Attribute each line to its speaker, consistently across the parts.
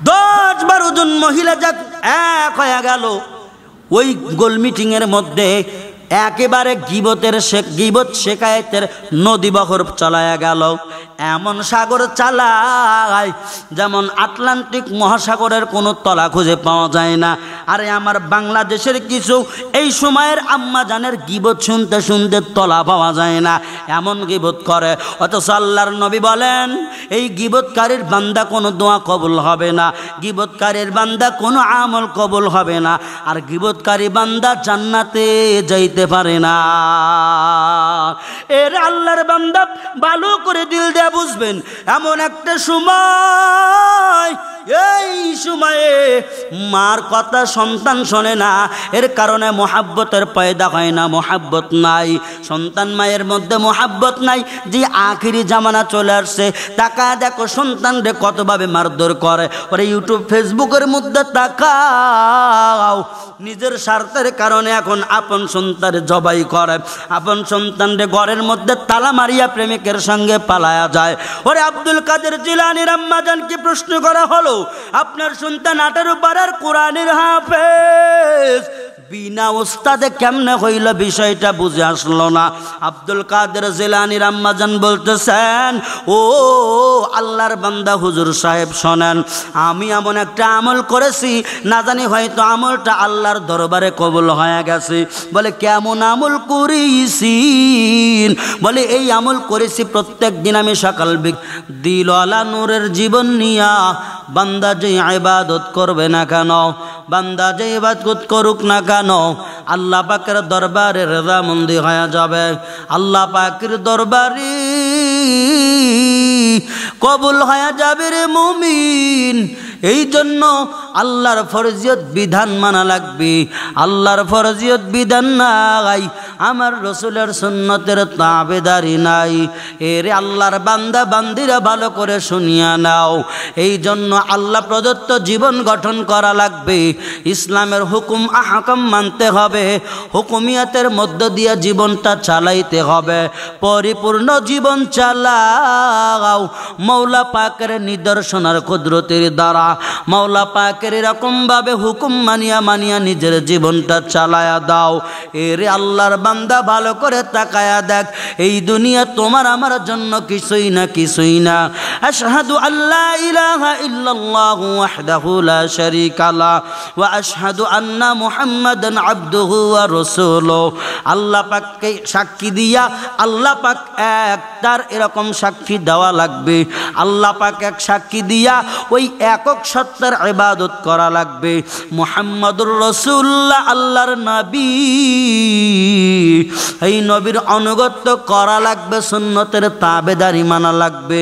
Speaker 1: 10-12 জন মহিলা যাক এক হয়ে গেল ওই গোল মিটিংয়ের মধ্যে, একেবারে গীবত শেকায়েতের নদী বহর চালায়া গেল। এমন সাগর চালায় যেমন আটলান্টিক মহাসাগরের কোনো তলা খুঁজে পাওয়া যায় না। আরে আমার বাংলাদেশের কিছু এই সময়ের আম্মা জানের গীবত শুনতে শুনতে তলা পাওয়া যায় না, এমন গীবত করে। অথচ আল্লাহর নবী বলেন এই গীবতকারীর বান্দা কোনো দোয়া কবুল হবে না, গীবতকারীর বান্দা কোনো আমল কবুল হবে না, আর গীবতকারী বান্দা জান্নাতে যাইতে পারে না। এর আল্লাহর বান্দা ভালো করে দিল দিয়ে বুঝবেন, এমন একটা সময়, এই সময়ে মার কথা সন্তান শোনে না, এর কারণে মোহাব্বতের পয়দা হয় না, মোহাব্বত নাই সন্তান মায়ের মধ্যে, মোহাব্বত নাই। যে আখিরি জামানা চলে আসছে, টাকা দেখো সন্তান রে কতভাবে মারধর করে। ওরে ইউটিউব ফেসবুকের মধ্যে তাকাও, নিজের স্বার্থের কারণে এখন আপন সন্তান জবাই করে, আপন সন্তান রে ঘরের মধ্যে তালা মারিয়া প্রেমিকের সঙ্গে পালায়া যায়। ওরে আব্দুল কাদের জিলানীর আম্মাজানকে প্রশ্ন করা হলো, আপনার সন্তান 18 পারার কোরআনের হাফেজ, বিনা ওস্তাদে কেমনে হইল, বিষয়টা বুঝে আসলো না। আব্দুল কাদের জিলানীর আম্মাজান বলতেছেন, ও আল্লাহর বান্দা হুজুর সাহেব শোনেন, আমি এমন একটা আমল করেছি, না জানি হয়তো আমলটা আল্লাহর দরবারে কবুল হয়ে গেছে। বলে কেমন আমল করেছি? বলে এই আমল করেছি, প্রত্যেক দিন আমি সকাল দিলওয়ালা নূরের জীবন নিয়া বান্দা যে ইবাদত করবে না কেন, বান্দা যে ইবাদত করুক না কেন, আল্লাহ পাকের দরবারে রজামন্দি হয়ে যাবে, আল্লাহ পাকের দরবারে কবুল হয়ে যাবে রে মুমিন। এই জন্য আল্লাহর ফরজিয়ত বিধান মানা লাগবে, আল্লাহর ফরজিয়ত বিধান নাই, আমার রসুলের সুন্নতের তাবেদারি নাই। এর আল্লাহর বান্দা বান্দিরা ভালো করে শুনিয়া নাও, এই জন্য আল্লাহ প্রদত্ত জীবন গঠন করা লাগবে, ইসলামের হুকুম আহকাম মানতে হবে, হুকুমিয়াতের মধ্য দিয়ে জীবনটা চালাইতে হবে, পরিপূর্ণ জীবন চালাও মৌলা পাকের নিদর্শনার কুদরতের দ্বারা। মৌলা পাকের এরকম ভাবে হুকুম মানিয়া মানিয়া নিজের জীবনটা চালায়া দাও। এরে আল্লাহর বান্দা ভালো করে তাকায়া দেখ, এই দুনিয়া তোমার আমার জন্য কিছুই না, কিছুই না। আশহাদু আল্লা ইলাহা ইল্লাল্লাহু ওয়াহদাহু লা শারীকা লা ওয়া আশহাদু আন্না মুহাম্মাদান আবদুহু ওয়া রাসূলুহু। আল্লাহ পাককে সাক্ষী দিয়া, আল্লাহ পাক এক, তার এরকম সাক্ষী দেওয়া লাগবে। আল্লাহ পাক এক সাক্ষী দিয়া ওই একক সত্তার ইবাদত করা লাগবে। মুহাম্মাদুর রাসূলুল্লাহ আল্লাহর নবী, এই নবীর অনুগত্য করা লাগবে, সুন্নতের তাবেদারি মানা লাগবে।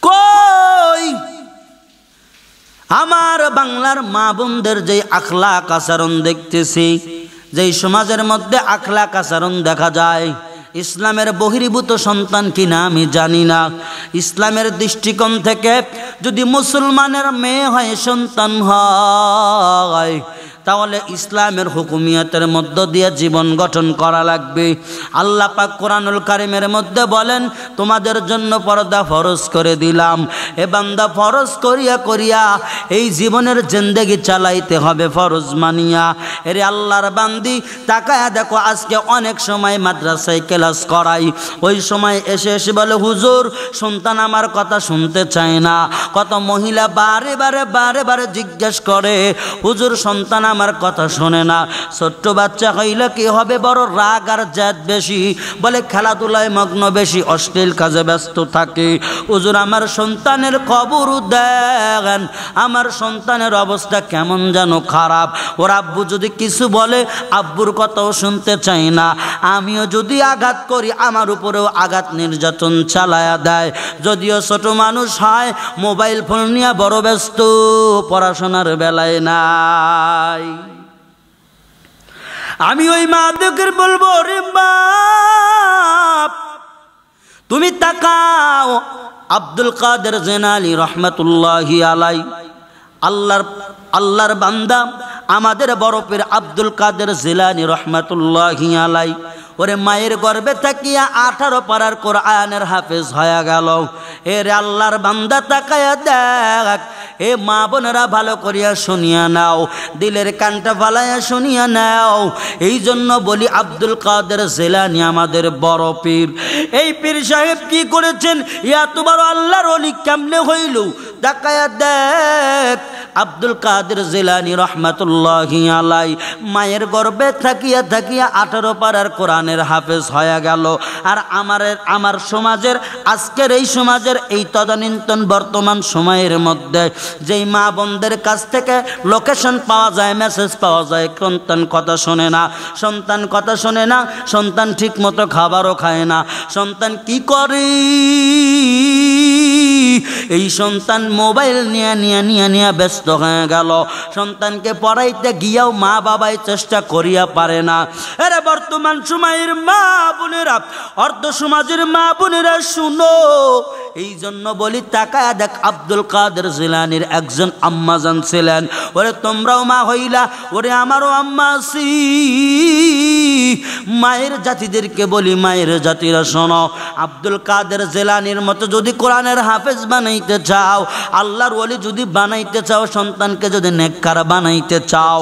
Speaker 1: কই আমার বাংলার মা বোনদের যে আখলাক আচরণ দেখতেছি, যেই সমাজের মধ্যে আখলাক আচরণ দেখা যায়, ইসলামের বহির্ভূত সন্তান কিনা আমি জানি না। ইসলামের দৃষ্টিকোণ থেকে যদি মুসলমানের মেয়ে হয়, সন্তান হয়, তাহলে ইসলামের হুকুমিয়তের মধ্য দিয়ে জীবন গঠন করা লাগবে। আল্লাহ পাক কোরআনুল কারীমের মধ্যে বলেন, তোমাদের জন্য পর্দা ফরজ করে দিলাম। এ বান্দা ফরজ করিয়া করিয়া এই জীবনের জিন্দেগি চালাইতে হবে ফরজ মানিয়া। এরে আল্লাহর বান্দি তাকায়া দেখো, আজকে অনেক সময় মাদ্রাসায় ক্লাস করাই, ওই সময় এসে এসে বলে, হুজুর সন্তান আমার কথা শুনতে চায় না। কত মহিলা বারে বারে বারে বারে জিজ্ঞেস করে, হুজুর সন্তান আমার কথা শোনে না। ছোট্ট বাচ্চা হইলে কি হবে, বড় রাগ আর জেদ বেশি, বলে খেলাধুলায় মগ্ন বেশি, অশ্লীল কাজে ব্যস্ত থাকে। হুজুর আমার সন্তানের খবর দেন, আমার সন্তানের অবস্থা কেমন যেন খারাপ। ওর আব্বু যদি কিছু বলে, আব্বুর কথাও শুনতে চাই না। আমিও যদি আঘাত করি, আমার উপরেও আঘাত নির্যাতন চালায়া দেয়। যদিও ছোট মানুষ হয়, মোবাইল ফোন নিয়ে বড় ব্যস্ত, পড়াশোনার বেলায় নাই। আমি ওই মাদকের বলবো, রে বাপ তুমি তাকাও, আব্দুল কাদের জিলানী রহমাতুল্লাহি আলাই, আল্লাহর বান্দা আমাদের বড় পীর আব্দুল কাদের জিলানী রহমাতুল্লাহি আলাই, ওরে মায়ের গর্ভে থাকিয়া 18 পারার কোরআনের হাফেজ হয়ে গেল। এর আল্লাহর বান্দা তাকায়া দেখ, এ মা বোনেরা ভালো করিয়া শুনিয়া নাও, দিলের কানটা ফালাইয়া শুনিয়া নাও। এই জন্য বলি আব্দুল কাদের জিলানী আমাদের বড় পীর। এই পীর সাহেব কি করেছেন? এত বড় আল্লাহর ওলি কেমনে হইল? তাকায়া দেখ, আব্দুল কাদের জিলানী রহমাতুল্লাহি আলাই মায়ের গর্ভে থাকিয়া থাকিয়া 18 পারার কোরআনের হাফেজ হয়ে গেল। আর আমার সমাজের, আজকের এই সমাজের এই তদানীন্তন বর্তমান সময়ের মধ্যে যেই মা বোনদের কাছ থেকে লোকেশন পাওয়া যায়, মেসেজ পাওয়া যায়, সন্তান কথা শোনে না, সন্তান কথা শোনে না, সন্তান ঠিক মতো খাবারও খায় না, সন্তান কি করে? এই সন্তান মোবাইল নিয়ে ব্যস্ত হয়ে গেল। সন্তানকে পড়াইতে গিয়াও মা বাবাই চেষ্টা করিয়া পারে না। আরে বর্তমান সময়ের মা বোনেরা, অর্ধ সমাজের মা বোনেরা শুনো, এই জন্য বলি তাকায়া দেখ, আব্দুল কাদের জিলানীর একজন আম্মাজান ছিলেন। ওরে তোমরাও মা হইলা, ওরে আমারও আম্মা আছি। মায়ের জাতিদেরকে বলি, মায়ের জাতিরা শোনো, আব্দুল কাদের জিলানীর মতো যদি কোরআনের হাফেজ বানাইতে চাও, আল্লাহর ওলি যদি বানাইতে চাও, সন্তানকে যদি নেককার বানাইতে চাও,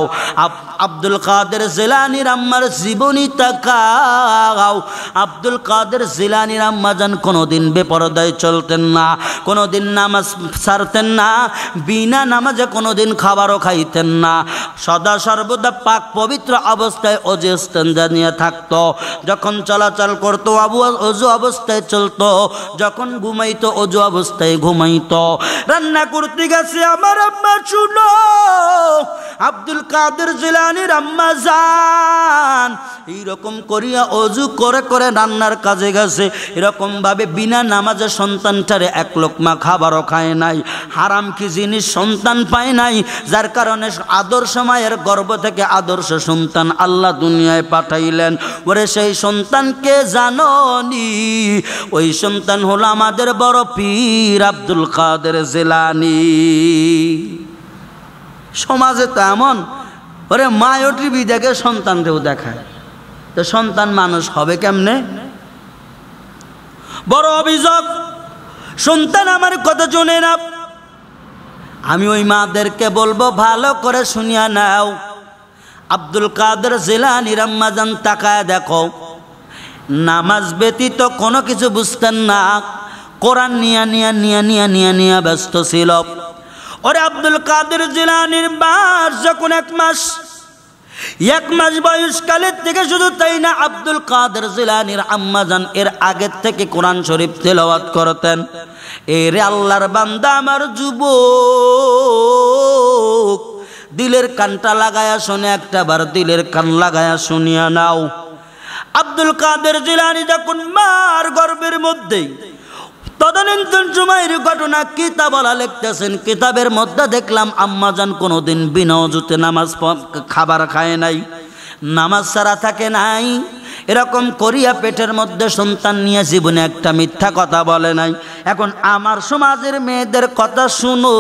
Speaker 1: আব্দুল কাদের জিলানীর আম্মার জীবনী তাকাও। আব্দুল কাদের জিলানীর আম্মাজান কোনোদিন বেপরদায় চলতেন না, কোনোদিন নামাজ ছাড়তেন না, বিনা নামাজে কোনোদিন খাবারও খাইতেন না, সদা সর্বদা পাক পবিত্র অবস্থায় অজু ইস্তেঞ্জা নিয়ে থাকতো। যখন চলাচল করতো অজু অবস্থায় চলতো, যখন ঘুমাইতো অজু অবস্থায় ঘুমাইতো। রান্না করতে গেছে আমার আম্মা, শুনো, আব্দুল কাদের জিলানীর আম্মা জান এইরকম করিয়া অজু করে করে রান্নার কাজে গেছে। এরকম ভাবে বিনা নামাজে সন্তানটারে এক লোকমা খাবারও খায় নাই, হারাম কি জিনিস সন্তান পায় নাই, যার কারণে আদর্শ মায়ের গর্ভ থেকে আদর্শ সন্তান আল্লাহ দুনিয়ায় পাঠাইলেন। ওরে সেই সন্তানকে জানোনি? ওই সন্তান হলো আমাদের বড় পীর আব্দুল কাদের জিলানী। সমাজে তো এমন, ওরে মায়ও টিভি দেখে, সন্তানকেও দেখায়, তো সন্তান মানুষ হবে কেমনে? বড় অভিযোগ, সন্তান আমার কথা শুনে না। আমি ওই মাদেরকে বলবো ভালো করে শুনিয়া নাও। আব্দুল কাদের জিলানীর আম্মাজান তাকায় দেখো, নামাজ ব্যতীত কোনো কিছু বুঝতেন না, কোরআন নিয়া ব্যস্ত ছিল। ওরে আব্দুল কাদের জিলানীর বয়স যখন 1 মাস বয়সকালের থেকে, শুধু তাই না, আব্দুল কাদের জিলানীর আম্মাজান এর আগের থেকে কোরআন শরীফ তেলাওয়াত করতেন। এরে আল্লাহর বান্দা আমার যুবক, দিলের কানটা লাগায়া শোনে, একটাবার দিলের কান লাগায়া শুনিয়া নাও। আব্দুল কাদের জিলানী যখন মার গর্ভের মধ্যে, তদানীন্তন সময়ের ঘটনা কিতাবওয়ালা লিখতেছেন, কিতাবের মধ্যে দেখলাম আম্মাজান কোনোদিন বিনা ওযুতে নামাজ খাবার খায় নাই, নামাজ ছাড়া থাকে নাই, এরকম করিয়া পেটের মধ্যে সন্তান নিয়ে জীবনে একটা মিথ্যা কথা বলে নাই। এখন আমার সমাজের মেয়েদের কথা শুনো,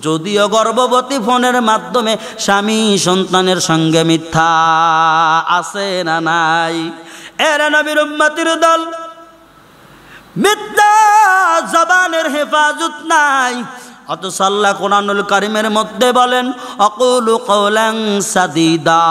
Speaker 1: যদিও গর্ভবতী ফোনের মাধ্যমে স্বামী সন্তানের সঙ্গে মিথ্যা আছে না নাই? এরা নবীর উম্মতির দল, মিথ্যা জবানের হেফাজত নাই। অথচ আল্লাহ কোরআনুল কারীমের মধ্যে বলেন, আকুলু কওলান সাদীদা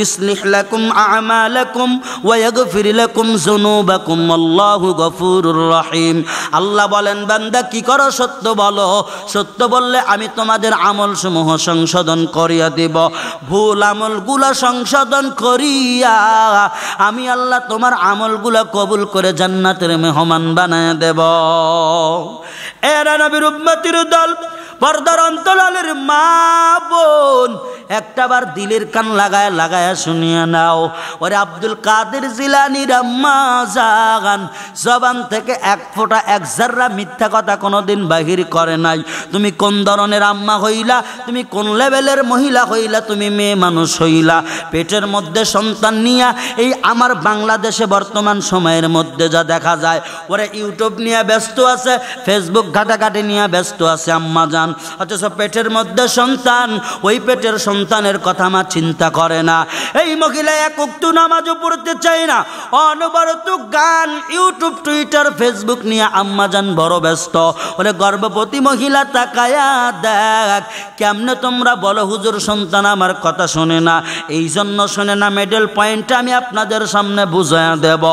Speaker 1: ইসলিহ লাকুম আ'মালাকুম ওয়া ইয়াগফির লাকুম যুনুবাকুম আল্লাহু গফুরুর রহিম। আল্লাহ বলেন, বান্দা কি করো সত্য বলো, সত্য বললে আমি তোমাদের আমলসমূহ সংশোধন করিয়া দেব, ভুল আমলগুলো সংশোধন করিয়া আমি আল্লাহ তোমার আমলগুলো কবুল করে জান্নাতের মেহমান বানায় দেব। এরা নবীর উম্মতির দল, পর্দার অন্তরালের মা বোন, একটাবার দিলের কান লাগায়া শুনিয়া নাও। ওরে আব্দুল কাদের জিলানীর আম্মা জান জবান থেকে এক ফোঁটা এক জাররা মিথ্যা কথা কোনোদিন বাহির করে নাই। তুমি কোন ধরনের আম্মা হইলা, তুমি কোন লেভেলের মহিলা হইলা, তুমি মেয়ে মানুষ হইলা, পেটের মধ্যে সন্তান নিয়া এই আমার বাংলাদেশে বর্তমান সময়ের মধ্যে যা দেখা যায়, ওরে ইউটিউব নিয়ে ব্যস্ত আছে, ফেসবুক ঘাটাঘাটি নিয়ে ব্যস্ত আছে আম্মা জান, অথচ পেটের মধ্যে সন্তান, ওই পেটের সন্তান সন্তানের কথা মা চিন্তা করে না। এই মহিলা এক ওয়াক্ত নামাজও পড়তে চায় না, অনবরত গান, ইউটিউব, টুইটার, ফেসবুক নিয়ে আম্মাজান বড় ব্যস্ত। ওরে গর্ভবতী মহিলা তাকায়া দেখ, কেমনে তোমরা বলো হুজুর সন্তান আমার কথা শোনে না। এই জন্য শোনে না, মিডল পয়েন্টটা আমি আপনাদের সামনে বুঝায়া দেব।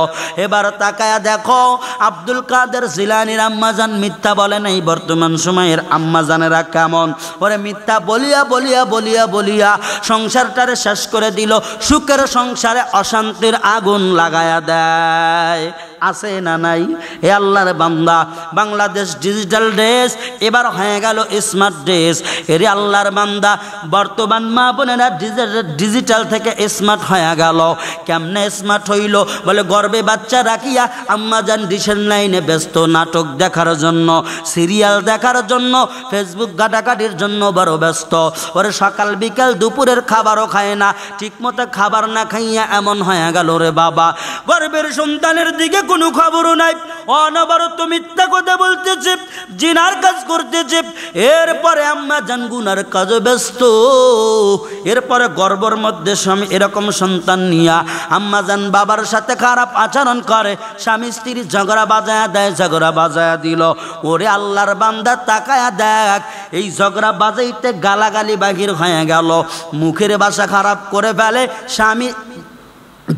Speaker 1: এবার তাকায়া দেখো, আব্দুল কাদের জিলানীর আম্মাজান মিথ্যা বলে নাই, বর্তমান সময়ের আম্মাজানেরা কেমন। ওরে মিথ্যা বলিয়া বলিয়া বলিয়া বলিয়া সংসারটারে শেষ করে দিল, সুখের সংসারে অশান্তির আগুন লাগায়া দেয়। আছে না নাই? এ আল্লাহর বান্দা, বাংলাদেশ ডিজিটাল দেশ, এবার হয়ে গেল স্মার্ট দেশ। এরে আল্লাহর বান্দা, বর্তমান মা বোনেরা ডিজিটাল থেকে স্মার্ট হয়ে গেল। কেমনে স্মার্ট হইল? বলে গর্বে বাচ্চা রাখিয়া আম্মাজান ডিশের লাইনে ব্যস্ত, নাটক দেখার জন্য, সিরিয়াল দেখার জন্য, ফেসবুক ঘাটাঘাটির জন্য বড় ব্যস্ত। ওরে সকাল বিকাল দুপুরের খাবারও খায় না, ঠিকমতো খাবার না খাইয়া এমন হয়ে গেল রে বাবা, গর্বের সন্তানের দিকে কোনো খবরও নাই, অনবরত মিথ্যা কথা বলতেছে, জিনার কাজ করতেছে। এরপরে আম্মাজান গুনার কাজে ব্যস্ত। এরপরে গর্বের মধ্যে স্বামী এরকম সন্তান নিয়া আম্মাজান বাবার সাথে খারাপ আচরণ করে, স্বামী স্ত্রী ঝগড়া বাজায়া দেয়, ঝগড়া বাজায়া দিল। ওরে আল্লাহর বান্দা তাকায়া দেখ, এই ঝগড়া বাজাইতে গালাগালি বাহির হয়ে গেল, মুখের ভাষা খারাপ করে ফেলে। স্বামী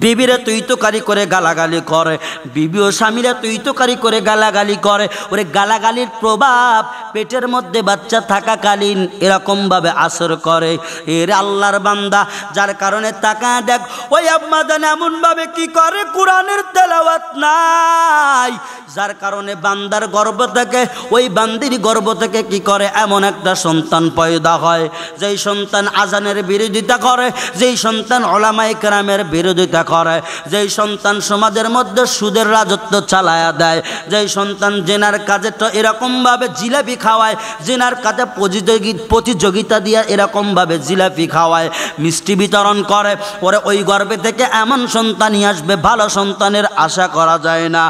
Speaker 1: বিবিরে তুই তোকারি করে গালাগালি করে, বিবিও স্বামীরা তুই তোকারি করে গালাগালি করে। ওরে গালাগালির প্রভাব পেটের মধ্যে বাচ্চা থাকাকালীন এরকমভাবে আসর করে। এর আল্লাহর বান্দা, যার কারণে তাকা দেখ, ওই আম্মাজান এমনভাবে কি করে, কোরআনের তেলাওয়াত নাই, যার কারণে বান্দার গর্ভ থেকে, ওই বান্দির গর্ভ থেকে কি করে, এমন একটা সন্তান পয়দা হয়, যেই সন্তান আজানের বিরোধিতা করে, যেই সন্তান উলামায়ে কেরামের বিরোধিতা করে, যেই সন্তান সমাজের মধ্যে সুদের রাজত্ব চালায়া দেয়, যেই সন্তান জেনার কাজে তো এরকমভাবে জিলাপি খাওয়ায়, জেনার কাজে প্রতিযোগিতা দিয়ে এরকমভাবে জিলাপি খাওয়ায়, মিষ্টি বিতরণ করে। ওরে ওই গর্ভে থেকে এমন সন্তানই আসবে, ভালো সন্তানের আশা করা যায় না।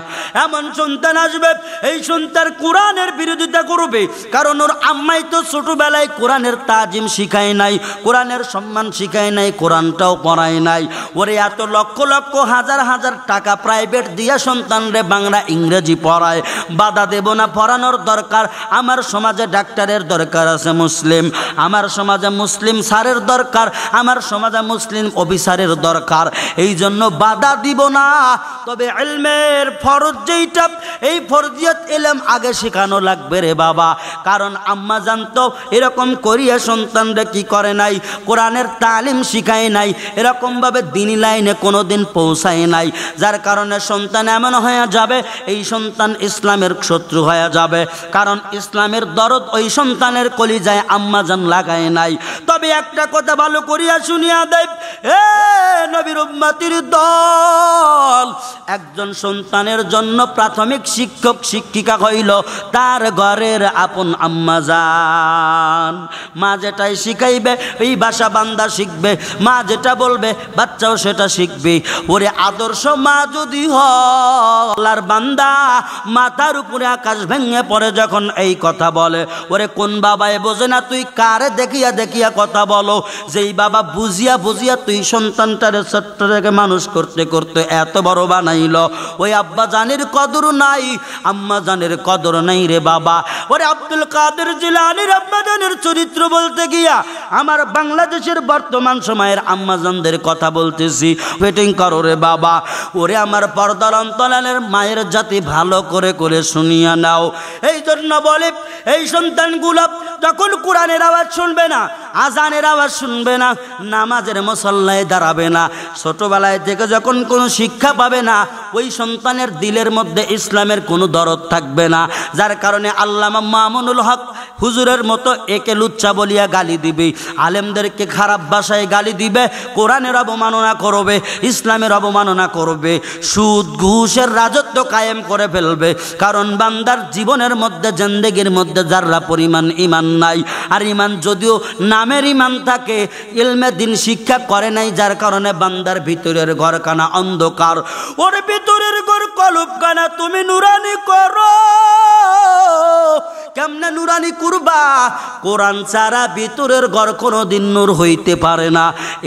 Speaker 1: এমন সন্তান আসবে, এই সন্তান কোরআনের বিরোধিতা করবে, কারণ ওর আম্মাই তো ছোটবেলায় কোরআনের তাজিম শিখায় নাই, কোরআনের সম্মান শিখায় নাই, কোরআনটাও পড়ায় নাই। ওরে এত লক্ষ লক্ষ হাজার হাজার টাকা প্রাইভেট দিয়া সন্তানরে বাংলা ইংরেজি পড়ায়, বাধা দেব না, পড়ানোর দরকার। আমার সমাজে ডাক্তারের দরকার আছে মুসলিম, আমার সমাজে মুসলিম স্যারের দরকার, আমার সমাজে মুসলিম অফিসারের দরকার, এই জন্য বাধা দিব না। তবে ইলমের ফরজ যেইটা, এই ফরজিয়ত ইলম আগে শেখানো লাগবে রে বাবা, কারণ আম্মা জানতো এরকম করিয়া সন্তানরা কি করে নাই, কোরআনের তালিম শিখায় নাই, এরকমভাবে দিনী লাইনে কোনোদিন পৌঁছায় নাই, যার কারণে সন্তান এমন হয়ে যাবে, এই সন্তান ইসলামের শত্রু হয়ে যাবে, কারণ ইসলামের দরদ ওই সন্তানের কলিজায় আম্মাজান লাগায় নাই। তবে একটা কথা ভালো করিয়া শুনিয়া দেয়, এ নবীর উম্মতির দল, একজন সন্তানের জন্য প্রাথমিক শিক্ষক শিক্ষিকা হইল তার ঘরের আপন আম্মাজান। মা যেটাই শিখাইবে এই ভাষা বান্দা শিখবে, মা যেটা বলবে বাচ্চাও সেটা শিখবে। ওরে আদর্শ মা যদি হলার বান্দা, মাথার উপরে আকাশ ভেঙে পড়ে যখন এই কথা বলে। ওরে কোন বাবায় বোঝে না তুই কারে দেখিয়া দেখিয়া কথা বলো, যেই বাবা বুঝিয়া বুঝিয়া তুই সন্তানটারে ছোট্ট থেকে মানুষ করতে করতে এত বড় বানাইল, ওই আব্বা জানের কদর নাই, আম্মা জানের কদর নাই রে বাবা। ওরে আব্দুল কাদের জিলানীর আব্বা জানের চরিত্র বলতে গিয়া আমার বাংলাদেশের বর্তমান সময়ের আম্মাজানদের কথা বলতেছি, ওয়েটিং করো রে বাবা। ওরে আমার পর্দার অন্তরালের মায়ের জাতি ভালো করে করে শুনিয়া নাও। এই জন্য বলে এই সন্তানগুলো তখন কোরআনের আওয়াজ শুনবে না, আজানের আওয়াজ শুনবে না, নামাজের মুসল্লায় দাঁড়াবে না, ছোটবেলায় থেকে যখন কোনো শিক্ষা পাবে না, ওই সন্তানের দিলের মধ্যে ইসলামের কোনো দরদ থাকবে না, যার কারণে আল্লামা মামুনুল হক হুজুরের মতো একে লুচ্চা বলিয়া গালি দিবে, আলেমদেরকে খারাপ ভাষায় গালি দিবে, কোরআনের অবমাননা করবে, ইসলামের অবমাননা করবে, সুদ ঘুষের রাজত্ব কায়েম করে ফেলবে। কারণ বান্দার জীবনের মধ্যে জিন্দেগির মধ্যে যারা পরিমাণ ইমান নাই, আর ইমান যদিও নামের ইমান থাকে, ইলমে দিন শিক্ষা করে নাই, যার কারণে বান্দার ভিতরের ঘরখানা অন্ধকার। ওর ভিতরের ঘর কলবখানা তুমি নুরানি করো, কেমনে নুরানি করবা? কোরআন ছাড়া ভিতরের ঘর কোনোদিন নূর হইতে পারে না।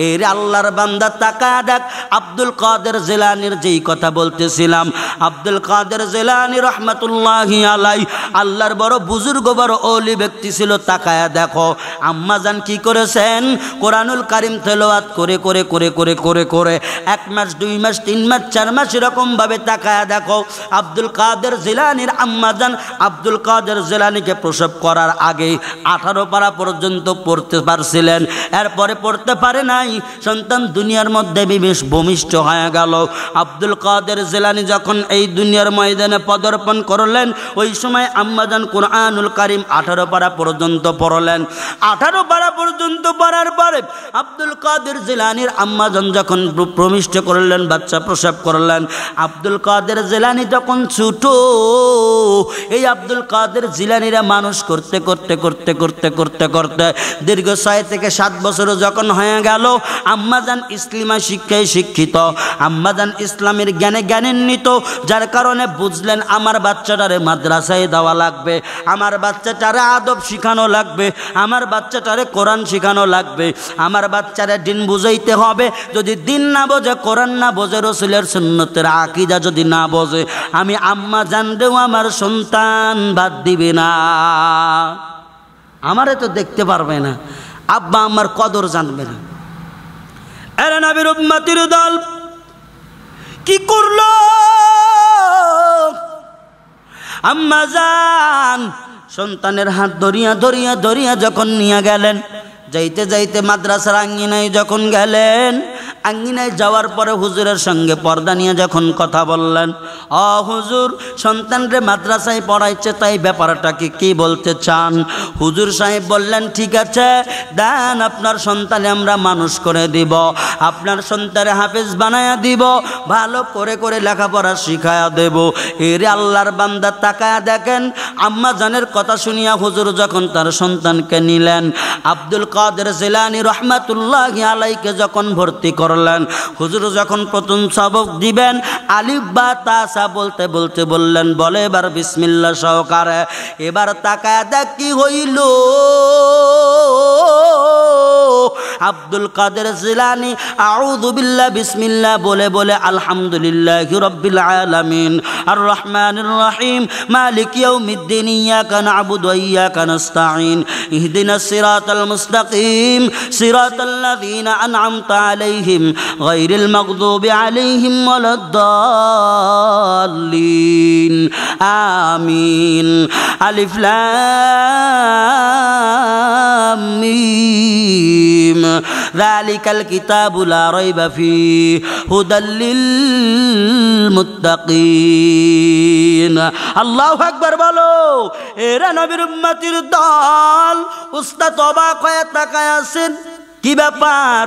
Speaker 1: এর আল্লাহর বান্দা তাকায়া দেখ, আব্দুল কাদের জিলানীর যেই কথা বলতেছিলাম, আব্দুল কাদের জিলানী রহমাতুল্লাহি আলাইহি আল্লাহর বড় বুজুর্গ, বড় ওলি ব্যক্তি ছিল। তাকায়া দেখো আম্মাজান কি করেছেন, কোরআনুল কারীম তেলাওয়াত করে করে করে করে করে করে 1 মাস 2 মাস 3 মাস 4 মাস এরকম ভাবে তাকায়া দেখো আব্দুল কাদের জিলানীর আম্মাজান আব্দুল কাদের জিলানীকে প্রসব করার আগে 18 পারা পর্যন্ত পড়তে পারছিলেন, এরপরে পড়তে পারে নাই। সন্তান দুনিয়ার মধ্যে ভূমিষ্ঠ হয়ে গেল। আব্দুল কাদের জিলানী যখন এই দুনিয়ার ময়দানে পদার্পণ করলেন, ওই সময় আম্মাজান কোরআনুল কারীম 18 পারা পর্যন্ত পড়লেন। 18 পারা পর্যন্ত পড়ার পরে আব্দুল কাদের জিলানীর আম্মাজান যখন প্রবিষ্ট করলেন, বাচ্চা প্রসব করলেন, আব্দুল কাদের জিলানী যখন ছোট, এই আব্দুল কাদের জিলানীরা মানুষ করতে করতে করতে করতে করতে করতে দীর্ঘ 6 থেকে 7 বছর যখন হয়ে গেল, আম্মাজান ইসলামী শিক্ষায় শিক্ষিত, আম্মাজান ইসলামের জ্ঞানে জ্ঞানান্বিত, যার কারণে বুঝলেন আমার বাচ্চাটারে মাদ্রাসায় দেওয়া লাগবে, আমার বাচ্চাটারে আদব শিখানো লাগবে, আমার বাচ্চাটারে কোরআন শিখানো লাগবে, আমার বাচ্চারে দিন বুঝাইতে হবে। যদি দিন না বোঝে, কোরআন না বোঝে, রসুলের সুন্নতের আকীদা যদি না বোঝে, আমি আম্মাজানরেও আমার সন্তান বাদ দিবে না, আমারে তো দেখতে পারবে না, আব্বা আমার কদর জানবে না। এরা নবীর উম্মতির দল কি করলো? আম্মাজান সন্তানের হাত ধরিয়া ধরিয়া ধরিয়া যখন নিয়ে গেলেন, যাইতে যাইতে মাদ্রাসার আঙ্গিনায় যখন গেলেন, আঙ্গিনায় যাওয়ার পরে হুজুরের সঙ্গে পর্দা নিয়ে যখন কথা বললেন, হুজুর সন্তানরে মাদ্রাসায় পড়াইছে, তাই ব্যাপারটা কি বলতে চান? হুজুর সাহেব বললেন, ঠিক আছে দেন, আপনার সন্তানে আমরা মানুষ করে দিব, আপনার সন্তানে হাফেজ বানায়া দিব, ভালো করে করে লেখাপড়া শিখায়া দেব। এরে আল্লাহর বান্দা তাকায়া দেখেন, আম্মাজানের কথা শুনিয়া হুজুর যখন তার সন্তানকে নিলেন, আব্দুল কাদের জিলানী রহমাতুল্লাহি আলাইহিকে যখন ভর্তি করলেন, হুজুর যখন প্রথম সবক দিবেন, আলিফ বা তা সা বলতে বলতে বললেন, বলে এবার বিসমিল্লাহ সহকারে। এবার তাকায়া দেখ কি হইল, আব্দুল কাদের জিলানী আউযু বিল্লাহ বিসমিল্লাহ বলে বলে আলহামদুলিল্লাহি রাব্বিল আলামিন আর রহমানির রহিম মালিক ইয়াউমিদ্দিন ইয়াকা না'বুদু ওয়া ইয়াকা নাস্তাঈন ইহদিনাস সিরাতাল মুস্তাকিম সিরাতাল্লাযীনা আন'আমতা আলাইহিম গায়রিল মাগদুবি আলাইহিম ওয়ালাদ-দাল্লিন আমিন। আলিফ লাম মিম যালিকাল কিতাবু লা রাইবা ফীহি হুদাল লিল মুত্তাকিন। আল্লাহু আকবার বলো। এরা নবীর উম্মতির দল। উস্তাদ অবাক হয়ে তাকায় আছেন, কি ব্যাপার?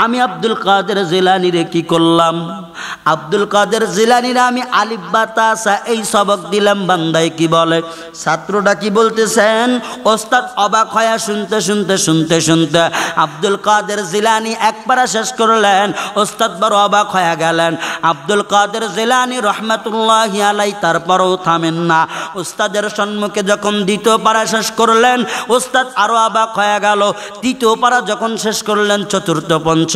Speaker 1: আমি আব্দুল কাদের জিলানীরে কি করলাম? আব্দুল কাদের জিলানীরে আমি আলিফ বা তা সা এই সবক দিলাম, বান্দায় কি বলে? ছাত্রটা কি বলতেছেন? ওস্তাদ অবাক হয়ে শুনতে শুনতে শুনতে শুনতে আব্দুল কাদের জিলানী এক পারা শেষ করলেন, ওস্তাদ বড় অবাক হয়ে গেলেন। আব্দুল কাদের জিলানী রহমাতুল্লাহি আলাইহি তারপরও থামেন না। ওস্তাদের সম্মুখে যখন দ্বিতীয় পারা শেষ করলেন, ওস্তাদ আরো অবাক হয়ে গেল। তৃতীয় পারা যখন শেষ করলেন, চতুর্থ পঞ্চম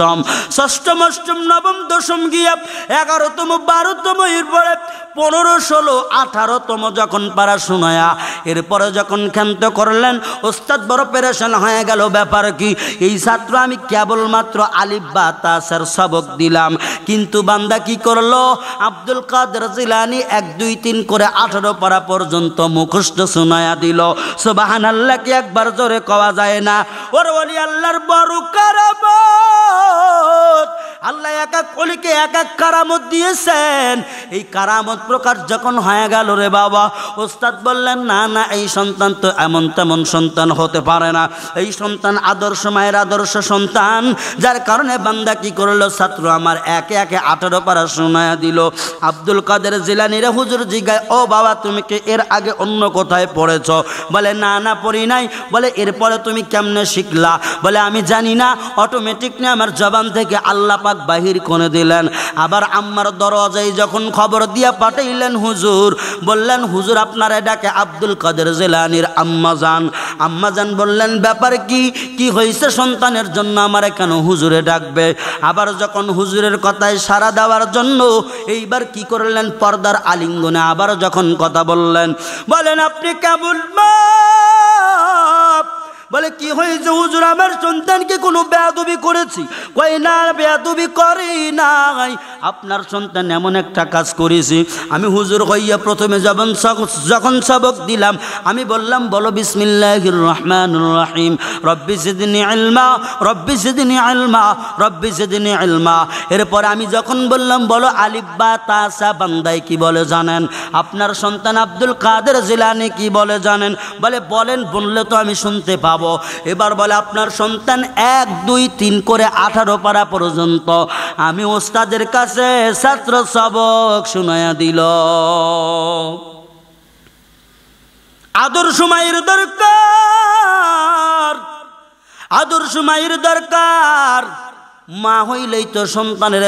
Speaker 1: ষষ্ঠম অষ্টম নবম দশম গিয়া 11তম 12তম, এরপরে 15 16 18তম যখন পারা শোনায়া এরপরে যখন ক্ষান্ত করলেন, ওস্তাদ বড় পেরেশান হয়ে গেল। ব্যাপার কি? এই ছাত্র আমি কেবলমাত্র আলিফ বা তা সার সবক দিলাম, কিন্তু বান্দা কি করলো? আব্দুল কাদের জিলানী 1 2 3 করে 18 পারা পর্যন্ত মুখস্থ শোনায়া দিল। সুবহানাল্লাহ কি একবার জোরে কওয়া যায় না? ওর ওলি আল্লাহর বড় কারামত। আল্লাহ এক এক ওলিকে এক এক কারামত দিয়েছেন। এই কারামত প্রকাশ যখন হয়ে গেল রে বাবা, ওস্তাদ বললেন, না না, এই সন্তান তো এমন তেমন সন্তান হতে পারে না, এই সন্তান আদর্শ মায়ের আদর্শ সন্তান। যার কারণে বান্দা কি করলো? ছাত্র আমার একে একে 18 পারা শোনায়া দিল। আব্দুল কাদের জিলানীরে হুজুর জিজ্ঞাসা, ও বাবা তুমি কি এর আগে অন্য কোথায় পড়েছ? বলে না না পড়ি নাই। বলে এরপরে তুমি কেমনে শিখলা? বলে আমি জানি না, অটোমেটিক না আমার জবান থেকে আল্লাহ পাক পাক বাহির করে দিলেন। আবার আম্মার দরজায় যখন খবর দিয়া পাঠাইলেন হুজুর, বললেন হুজুর আপনারা ডাকে আব্দুল কাদের জিলানীর আম্মাজান। আম্মাজান বললেন ব্যাপার কি হয়েছে সন্তানের জন্য আমারে কেন হুজুরে ডাকবে? আবার যখন হুজুরের কথায় সাড়া দেওয়ার জন্য এইবার কি করলেন, পর্দার আলিঙ্গনে আবার যখন কথা বললেন, বলেন আপনি কেমন বাপ? বলে কি হয়েছে হুজুর, আমার সন্তানকে কোনো বেয়াদবি করেছি? কই না বেয়াদবি করি নাই, আপনার সন্তান এমন একটা কাজ করেছি। আমি হুজুর হইয়া প্রথমে যখন সবক দিলাম আমি বললাম বলো বিসমিল্লাহির রহমানির রহিম, রব্বি জিদনি ইলমা, রব্বি জিদনি ইলমা, রব্বি জিদনি ইলমা। এরপর আমি যখন বললাম বলো আলিফ বা তা সা বান্দায় কি বলে জানেন? আপনার সন্তান আব্দুল কাদের জিলানী কি বলে জানেন? বলে বলেন, বললে তো আমি শুনতে পাবো। এবার বলে আপনার সন্তান 1 2 3 করে 18 পারা পর্যন্ত আমি ওস্তাদের কাছে ছাত্র সবক শুনায়া দিল। আদর্শ মায়ের দরকার, আদর্শ মায়ের দরকার। মা হইলেই তো সন্তানের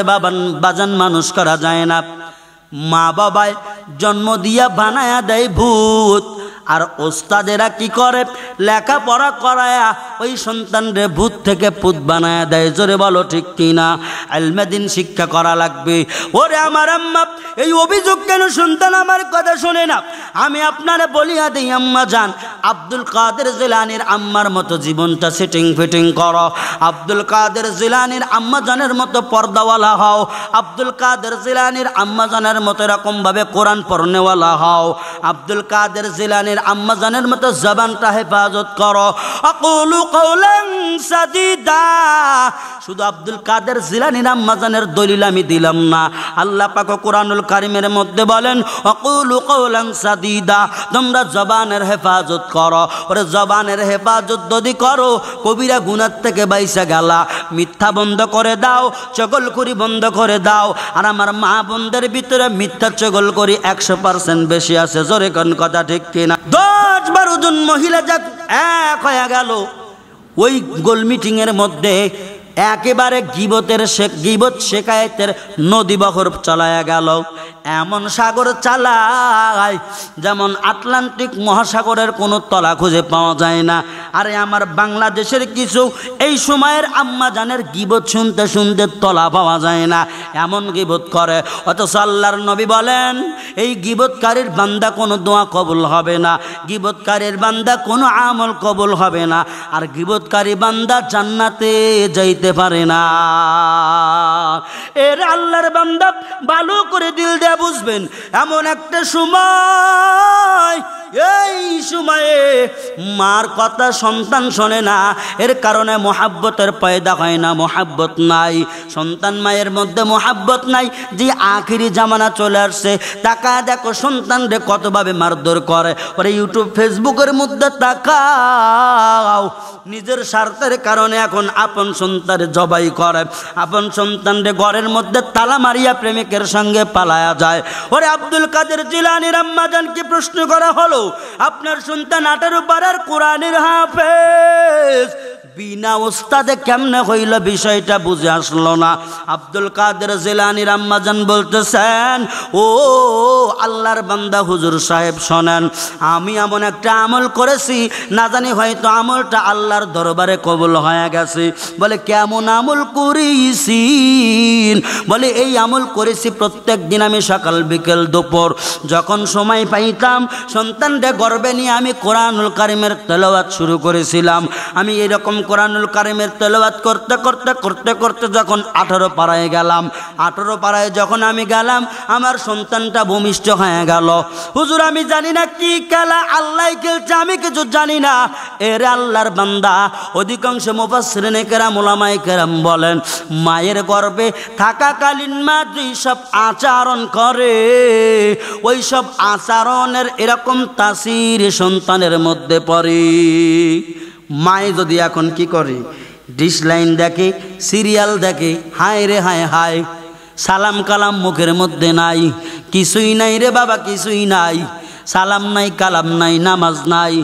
Speaker 1: বাজান মানুষ করা যায় না। মা বাবায় জন্ম দিয়া বানায়া দেয় ভূত, আর ওস্তাদেরা কি করে, লেখাপড়া করায়া ওই সন্তানরে ভূত থেকে পুত বানায়া দেয়। জোরে বলো ঠিক কিনা? ইলমে-দ্বীন শিক্ষা করা লাগবে। ওরে আমার আম্মা, এই অভিযোগ কেন সন্তান আমার কথা শোনে না? আমি আপনারে বলিয়া দিই আম্মা জান, আব্দুল কাদের জিলানীর আম্মার মতো জীবনটা সেটিং ফিটিং করো। আব্দুল কাদের জিলানীর আম্মা জানের মতো পর্দাওয়ালা হও। আব্দুল কাদের জিলানীর আম্মা জানের মতো এরকম ভাবে কোরআন পড়নেওয়ালা হও। আব্দুল কাদের জিলানীর আম্মা জানের মতো জবানটা হেফাজত করো। আকুলু কওলান সাদীদা। শুধু আব্দুল কাদের জিলানীর আম্মা জানের দলিল আমি দিলাম না, আল্লাহ পাক কোরআনুল কারীমের মধ্যে বলেন আকুলু কওলান সাদীদা, তোমরা জবানের হেফাজত করো। ওরে জবানের হেফাজত যদি করো কবিরা গুনাহ থেকে বাইসা গেলা। মিথ্যা বন্ধ করে দাও, চগলখুরি বন্ধ করে দাও। আর আমার মা বোনদের ভিতরে মিথ্যা চগলখুরি 100% বেশি আছে। জোরে কোন কথা ঠিক কিনা? 10-12 জন মহিলা যাক এক হয়ে গেল ওই গোল মিটিংয়ের মধ্যে, একেবারে গীবত শেকায়েতের নদী বহর চালায়া গেল। এমন সাগর চালায় যেমন আটলান্টিক মহাসাগরের কোনো তলা খুঁজে পাওয়া যায় না। আরে আমার বাংলাদেশের কিছু এই সময়ের আম্মা জানের গীবত শুনতে শুনতে তলা পাওয়া যায় না, এমন গীবত করে। অথচ আল্লাহর নবী বলেন এই গীবতকারীর বান্দা কোনো দোয়া কবুল হবে না, গীবতকারীর বান্দা কোনো আমল কবুল হবে না, আর গীবতকারী বান্দা জান্নাতে যাইতে পারে না। এর আল্লাহর বান্দা ভালো করে দিল দিয়ে বুঝবেন, এমন একটা সময়, এই সময়ে মার কথা সন্তান শোনে না। এর কারণে মোহাব্বতের পয়দা হয় না, মোহাব্বত নাই সন্তান মায়ের মধ্যে, মোহাব্বত নাই। যে আখিরি জামানা চলে আসছে, তাকায় দেখো সন্তান রে কতভাবে মারধর করে। ওরে ইউটিউব ফেসবুকের মধ্যে তাকাও, নিজের স্বার্থের কারণে এখন আপন সন্তান জবাই করে, আপন সন্তান রে ঘরের মধ্যে তালা মারিয়া প্রেমিকের সঙ্গে পালায়া যায়। ওরে আব্দুল কাদের জিলানীর আম্মা জানকে প্রশ্ন করা হলো, আপনার সন্তান 18 পারার কোরআনের হাফেজ, বিনা ওস্তাদে কেমনে হইল? বিষয়টা বুঝে আসলো না। আব্দুল কাদের জিলানীর আম্মা জান বলতেছেন, ও আল্লাহর বান্দা হুজুর সাহেব শোনেন, আমি এমন একটা আমল করেছি, না জানি হয়তো আমলটা আল্লাহর দরবারে কবুল হয়ে গেছে। বলে কেমন আমল করেছি? বলে এই আমল করেছি, প্রত্যেক দিন আমি সকাল বিকেল দুপুর যখন সময় পাইতাম সন্তানটা গর্বে নিয়ে আমি কোরআনুল কারীমের তেলাওয়াত শুরু করেছিলাম। আমি এরকম কোরআনুল কারীমের তেলাওয়াত করতে করতে করতে করতে যখন 18 পারায় গেলাম, 18 পারায় যখন আমি গেলাম আমার সন্তানটা ভূমিষ্ঠ হয়ে গেল। হুজুর আমি জানি না কি খেলা, আল্লাহ খেলছে, আমি কিছু জানি না। এর আল্লাহর বান্দা, অধিকাংশ মুফাসসিরিনে কেরাম উলামায়ে কেরাম বলেন মায়ের গর্ভে থাকাকালীন মা যেই সব আচরণ করে, ওই সব আচরণের এরকম তাসির সন্তানের মধ্যে পড়ে। মায়ে যদি এখন কি করে, ডিশ লাইন দেখে, সিরিয়াল দেখে, হায় রে হায় হায়, সালাম কালাম মুখের মধ্যে নাই, কিছুই নাই রে বাবা, কিছুই নাই। সালাম নাই, কালাম নাই, নামাজ নাই।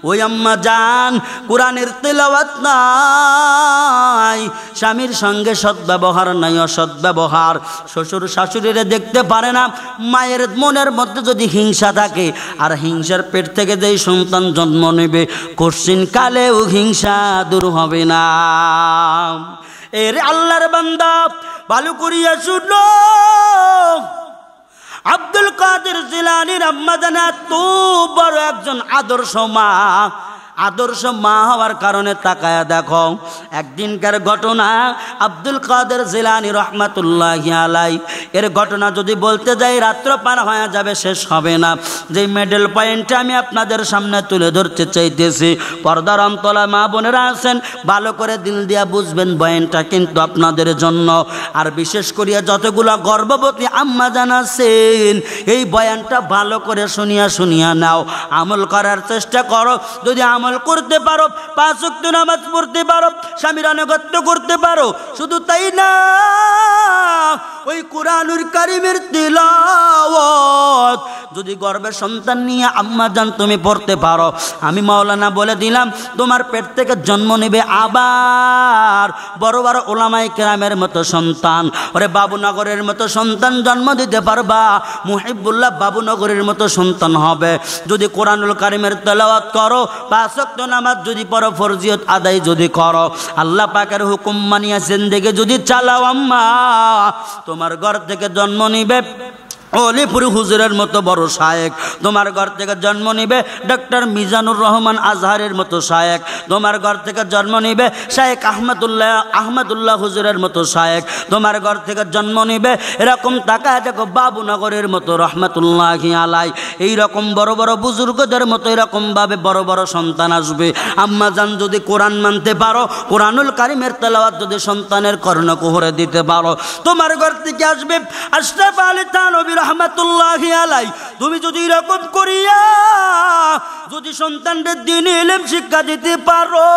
Speaker 1: ওই আম্মা জান কোরআনের তেলাওয়াত নাই, স্বামীর সঙ্গে সদ্ব্যবহার নাই, অসৎ ব্যবহার, শ্বশুর শাশুড়িরে দেখতে পারে না। মায়ের মনের মধ্যে যদি হিংসা থাকে, আর হিংসার পেট থেকে যেই সন্তান জন্ম নেবে, কোশ্চিন কালেও হিংসা দূর হবে না। এর আল্লাহর বান্দা ভালো করিয়া শুনো, আব্দুল কাদের জিলানীর আম্মা জান এত বড় একজন আদর্শ মা, আদর্শ মা হওয়ার কারণে তাকায়া দেখো একদিনকার ঘটনা। আব্দুল কাদের জিলানী রহমাতুল্লাহি আলাই এর ঘটনা যদি বলতে যাই রাত্র পার হয়ে যাবে, শেষ হবে না। যে মেডেল পয়েন্টটা আমি আপনাদের সামনে তুলে ধরতে চাইতেছি, পর্দার অন্তলা মা বোনেরা আছেন, ভালো করে দিল দিয়া বুঝবেন, বয়ানটা কিন্তু আপনাদের জন্য। আর বিশেষ করিয়া যতগুলো গর্ভবতী আম্মা জান আছেন, এই বয়ানটা ভালো করে শুনিয়া শুনিয়া নাও, আমল করার চেষ্টা করো। যদি আমল করতে পারো, 5 ওয়াক্ত নামাজ পড়তে পারো, স্বামীর আনুগত্য করতে পারো, শুধু তাই না, ওই কুরআনুল কারীমের তিলাওয়াত যদি গর্ভে সন্তান নিয়ে আম্মা জান তুমি পড়তে পারো, আমি মাওলানা বলে দিলাম, তোমার পেট থেকে জন্ম নেবে আবার বড় বড় ওলামায়ে কেরামের মতো সন্তান। ওরে বাবুনগরের মতো সন্তান জন্ম দিতে পারবা, মুহিবুল্লাহ বাবুনগরের মতো সন্তান হবে। যদি কোরআনুল কারীমের তেলাওয়াত করো, 5 ওয়াক্ত নামাজ যদি পড়ো, ফরজিয়ত আদায় যদি করো, আল্লাহ পাকের হুকুম মানিয়া জিন্দেগি যদি চালাও, আম্মা তোমার ঘর থেকে জন্ম নিবে অলিপুর হুজুরের মতো বড় শায়েক, তোমার ঘর থেকে জন্ম নিবে ডক্টর মিজানুর রহমান আজহারের মতো শায়েক, তোমার ঘর থেকে জন্ম নিবে শায়েক আহমদুল্লাহ হুজুরের মতো শায়েক, তোমার ঘর থেকে জন্ম নিবে এরকম তাকায় দেখো বাবুনগরের মতো রহমতুল্লাহি আলাই, এইরকম বড় বড় বুজুর্গদের মতো এরকমভাবে বড় বড় সন্তান আসবে। আম্মা জান যদি কোরআন মানতে পারো, কোরআনুল কারীমের তেলাওয়াত যদি সন্তানের কর্ণকুহরে দিতে পারো, তোমার ঘর থেকে আসবে আশরাফ আলী থানভী রহমাতুল্লাহি আলাই। তুমি যদি এরকম করিয়া যদি সন্তানদের দ্বীনি ইলম শিক্ষা দিতে পারো,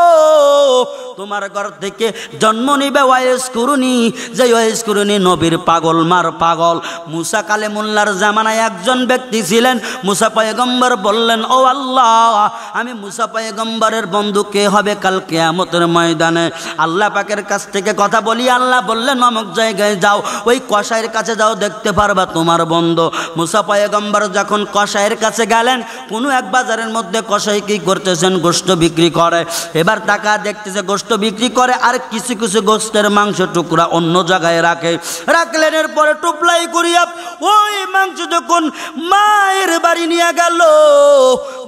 Speaker 1: তোমার ঘর থেকে জন্ম নিবে ওয়াইস কুরুনি, যে ওয়াইস কুরুনি নবীর পাগল, মার পাগল। মুসা কালেমুল্লাহর জামানায় একজন ব্যক্তি ছিলেন, মুসা পয়গম্বর বললেন, ও আল্লাহ, আমি মুসা পয়গম্বরের বন্ধু কে হবে কাল কিয়ামতের ময়দানে? আল্লাহ পাকের কাছ থেকে কথা বলি, আল্লাহ বললেন অমুক জায়গায় যাও, ওই কসাইয়ের কাছে যাও, দেখতে পারবা তোমার বন্ধু। মুসা পয়গম্বর যখন কসাইয়ের কাছে গেলেন, কোনো এক বাজারের মধ্যে কসাই কি করতেছেন, গোশত বিক্রি করে। এবার টাকা দেখতেছে গোশত বিক্রি করে, আর কিছু কিছু গোশতের মাংস টুকরা অন্য জায়গায় রাখলেন। এরপরে টুপলাই করিয়া ওই মাংস যখন মায়ের বাড়ি নিয়ে গেল,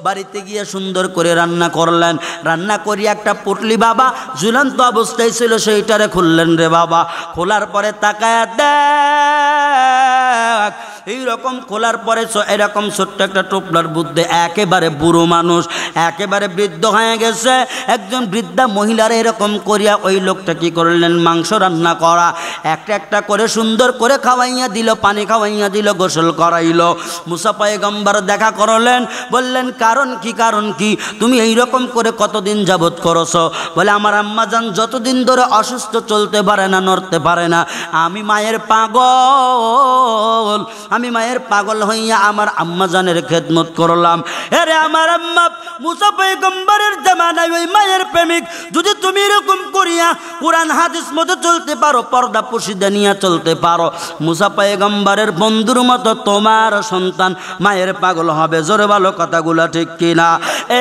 Speaker 1: বাড়িতে গিয়ে সুন্দর করে রান্না করলেন। রান্না করিয়া একটা পুটলি বাবা ঝুলন্ত অবস্থায় ছিল, সেইটারে খুললেন রে বাবা। খোলার পরে তাকায়া দেখ, এইরকম খোলার পরে এরকম ছোট্ট একটা টোপলার বুদ্ধে একেবারে বুড়ো মানুষ, একেবারে বৃদ্ধ হয়ে গেছে, একজন বৃদ্ধা মহিলার এরকম করিয়া ওই লোকটা কি করলেন, মাংস রান্না করা একটা একটা করে সুন্দর করে খাওয়াইয়া দিল, পানি খাওয়াইয়া দিল, গোসল করাইল। মুসা পয়গম্বর দেখা করলেন, বললেন কারণ কি, কারণ কি, তুমি এইরকম করে কতদিন যাবত করছো? বলে আমার আম্মা জান যতদিন ধরে অসুস্থ, চলতে পারে না, নড়তে পারে না, আমি মায়ের পাগল, আমি মায়ের পাগল হইয়া আমার আম্মা জানের খেদমত করলাম। আরে আমার আম্মা মুসা পয়গম্বরের জামানায় ওই মায়ের প্রেমিক, যদি তুমি এরকম করিয়া কোরআন হাদিস মতো চলতে পারো, পর্দা পর্দা নিয়ে চলতে পারো, মুসা পয়গম্বরের বন্ধুর মতো তোমার সন্তান মায়ের পাগল হবে। জোরে ভালো কথাগুলা ঠিক কিনা?